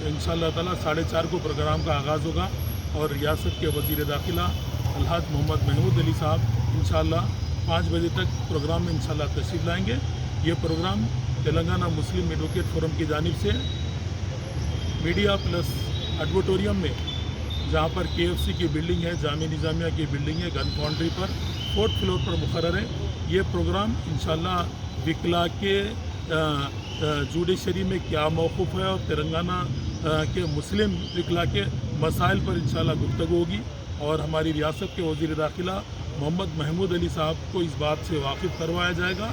इंशाअल्लाह ताला 4:30 को प्रोग्राम का आगाज़ होगा और रियासत के वज़ीर दाखिला अलहाज मोहम्मद महमूद अली साहब इंशाअल्लाह 5 बजे तक प्रोग्राम में इंशाअल्लाह तशरीफ़ लाएंगे। ये प्रोग्राम तेलंगाना मुस्लिम एडवोकेट फोरम की जानिब से मीडिया प्लस ऑडिटोरियम में, जहाँ पर KFC की बिल्डिंग है, जामिया निज़ामिया की बिल्डिंग है, गन फाउंड्री पर 4th फ्लोर पर मुकर्रर है। ये प्रोग्राम इंशाअल्लाह विकला के जुडिशरी में क्या मौक़िफ़ है और तेलंगाना के मुस्लिम विकला के मसाइल पर इंशाअल्लाह गुफ्तगू होगी और हमारी रियासत के वज़ीर दाखिला मोहम्मद महमूद अली साहब को इस बात से वाकिफ़ करवाया जाएगा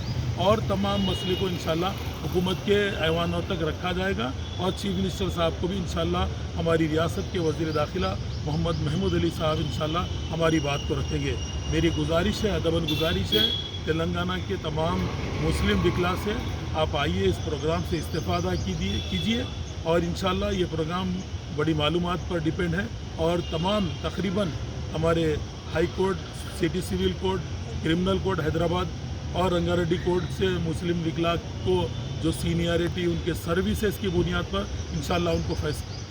और तमाम मसले को इंशाअल्लाह हुकूमत के ऐवानों तक रखा जाएगा और चीफ मिनिस्टर साहब को भी इंशाअल्लाह हमारी रियासत के वज़ीर दाखिला मोहम्मद महमूद अली साहब इंशाअल्लाह हमारी बात को रखेंगे। मेरी गुजारिश है, अदबन गुजारिश है तेलंगाना के तमाम मुस्लिम विकला से, आप आइए इस प्रोग्राम से इस्तेफ़ादा कीजिए और इंशाअल्लाह ये प्रोग्राम बड़ी मालूमात पर डिपेंड है और तमाम तकरीबन हमारे high court, city civil court, criminal court Hyderabad और रंगारेड्डी कोर्ट से मुस्लिम विकला को जो सीनियरिटी उनके सर्विसेज की बुनियाद पर इंशाअल्लाह उनको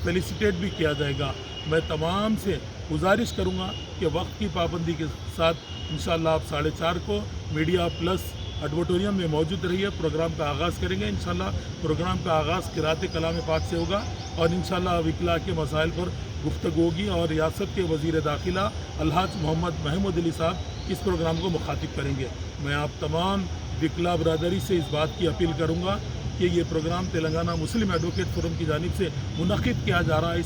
फेलिसिटेट भी किया जाएगा। मैं तमाम से गुजारिश करूँगा कि वक्त की पाबंदी के साथ इंशाअल्लाह आप 4:30 को मीडिया प्लस ऑडिटोरियम में मौजूद रहिए। प्रोग्राम का आगाज़ करेंगे इंशाअल्लाह। प्रोग्राम का आगाज़ क़िरात कलाम पाक से होगा और इंशाअल्लाह विकला के मसाइल पर गुफ्तगू होगी और रियासत के वज़ीर दाखिला अलहाज मोहम्मद महमूद अली साहब इस प्रोग्राम को मुखातिब करेंगे। मैं आप तमाम विकला बरदरी से इस बात की अपील करूँगा कि ये प्रोग्राम तेलंगाना मुस्लिम एडवोकेट फोरम की जानिब से मुनक़िद किया जा रहा है।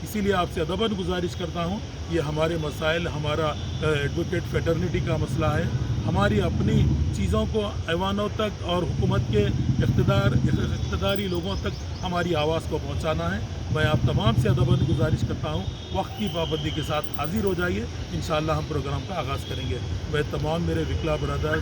इसीलिए आपसे अदबन गुजारिश करता हूँ, ये हमारे मसाइल, हमारा एडवोकेट फेटर्निटी का मसला है, हमारी अपनी चीज़ों को ऐवानों तक और हुकूमत के इक़्तिदारी लोगों तक हमारी आवाज़ को पहुँचाना है। मैं आप तमाम से अदबन गुजारिश करता हूँ, वक्त की पाबंदी के साथ हाज़िर हो जाइए। इंशाअल्लाह हम प्रोग्राम का आगाज़ करेंगे। मैं तमाम मेरे विकला बरदरान